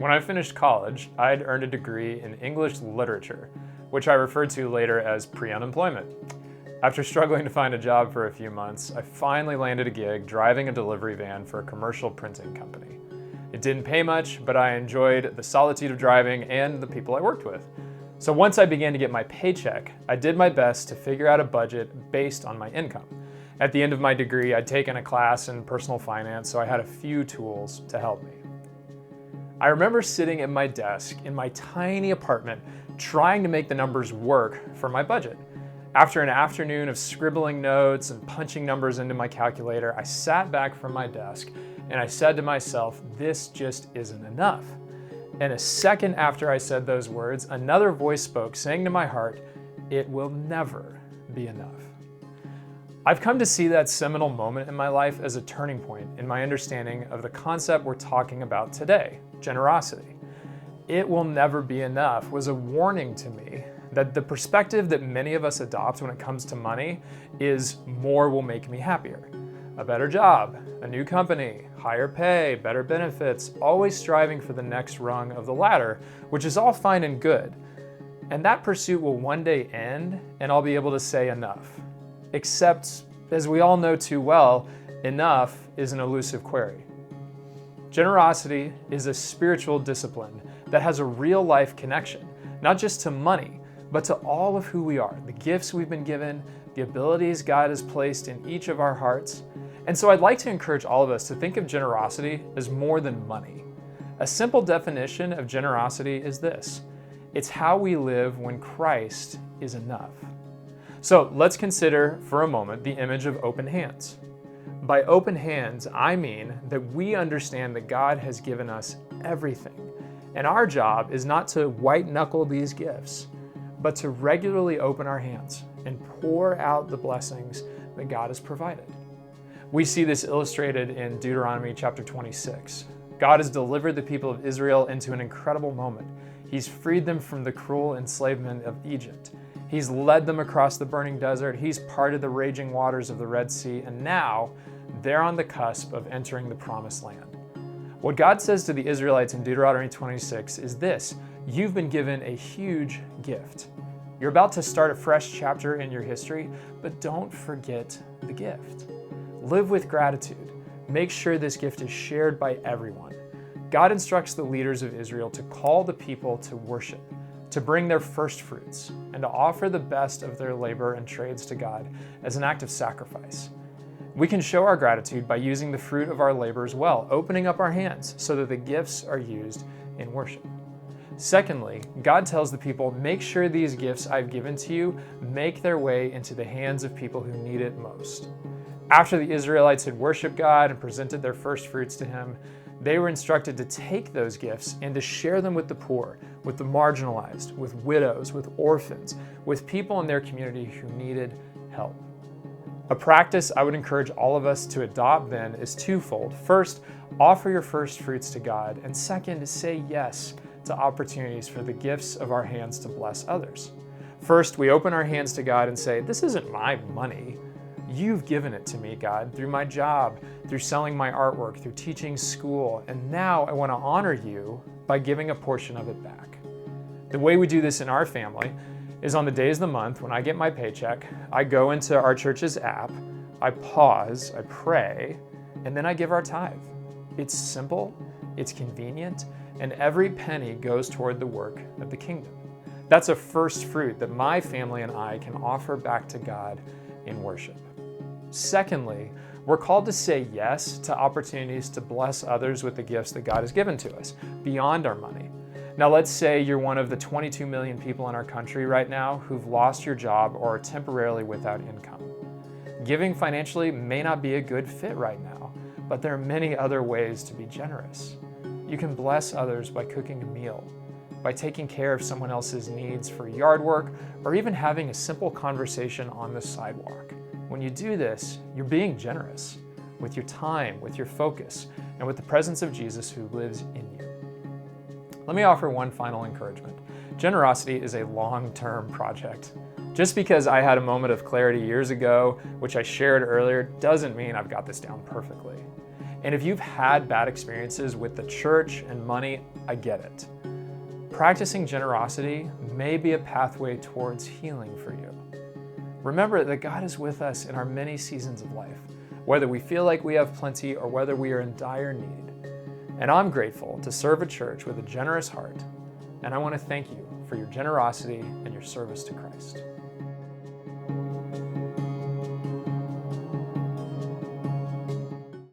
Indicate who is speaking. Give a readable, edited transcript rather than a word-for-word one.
Speaker 1: When I finished college, I'd earned a degree in English literature, which I referred to later as pre-unemployment. After struggling to find a job for a few months, I finally landed a gig driving a delivery van for a commercial printing company. It didn't pay much, but I enjoyed the solitude of driving and the people I worked with. So once I began to get my paycheck, I did my best to figure out a budget based on my income. At the end of my degree, I'd taken a class in personal finance, so I had a few tools to help me. I remember sitting at my desk in my tiny apartment trying to make the numbers work for my budget. After an afternoon of scribbling notes and punching numbers into my calculator, I sat back from my desk and I said to myself, this just isn't enough. And a second after I said those words, another voice spoke, saying to my heart, it will never be enough. I've come to see that seminal moment in my life as a turning point in my understanding of the concept we're talking about today, generosity. It will never be enough was a warning to me that the perspective that many of us adopt when it comes to money is more will make me happier. A better job, a new company, higher pay, better benefits, always striving for the next rung of the ladder, which is all fine and good. And that pursuit will one day end and I'll be able to say enough. Except, as we all know too well, enough is an elusive query. Generosity is a spiritual discipline that has a real life connection, not just to money, but to all of who we are, the gifts we've been given, the abilities God has placed in each of our hearts. And so I'd like to encourage all of us to think of generosity as more than money. A simple definition of generosity is this: it's how we live when Christ is enough. So let's consider for a moment the image of open hands. By open hands, I mean that we understand that God has given us everything. And our job is not to white knuckle these gifts, but to regularly open our hands and pour out the blessings that God has provided. We see this illustrated in Deuteronomy chapter 26. God has delivered the people of Israel into an incredible moment. He's freed them from the cruel enslavement of Egypt. He's led them across the burning desert. He's parted the raging waters of the Red Sea, and now they're on the cusp of entering the promised land. What God says to the Israelites in Deuteronomy 26 is this: you've been given a huge gift. You're about to start a fresh chapter in your history, but don't forget the gift. Live with gratitude. Make sure this gift is shared by everyone. God instructs the leaders of Israel to call the people to worship, to bring their first fruits, and to offer the best of their labor and trades to God as an act of sacrifice. We can show our gratitude by using the fruit of our labors well, opening up our hands so that the gifts are used in worship. Secondly, God tells the people, make sure these gifts I've given to you make their way into the hands of people who need it most. After the Israelites had worshiped God and presented their first fruits to Him, they were instructed to take those gifts and to share them with the poor, with the marginalized, with widows, with orphans, with people in their community who needed help. A practice I would encourage all of us to adopt then is twofold. First, offer your first fruits to God, and second, say yes to opportunities for the gifts of our hands to bless others. First, we open our hands to God and say, this isn't my money. You've given it to me, God, through my job, through selling my artwork, through teaching school, and now I want to honor you by giving a portion of it back. The way we do this in our family is on the days of the month when I get my paycheck, I go into our church's app, I pause, I pray, and then I give our tithe. It's simple, it's convenient, and every penny goes toward the work of the kingdom. That's a first fruit that my family and I can offer back to God in worship. Secondly, we're called to say yes to opportunities to bless others with the gifts that God has given to us, beyond our money. Now, let's say you're one of the 22 million people in our country right now who've lost your job or are temporarily without income. Giving financially may not be a good fit right now, but there are many other ways to be generous. You can bless others by cooking a meal, by taking care of someone else's needs for yard work, or even having a simple conversation on the sidewalk. When you do this, you're being generous with your time, with your focus, and with the presence of Jesus who lives in you. Let me offer one final encouragement. Generosity is a long-term project. Just because I had a moment of clarity years ago, which I shared earlier, doesn't mean I've got this down perfectly. And if you've had bad experiences with the church and money, I get it. Practicing generosity may be a pathway towards healing for you. Remember that God is with us in our many seasons of life, whether we feel like we have plenty or whether we are in dire need. And I'm grateful to serve a church with a generous heart, and I want to thank you for your generosity and your service to Christ.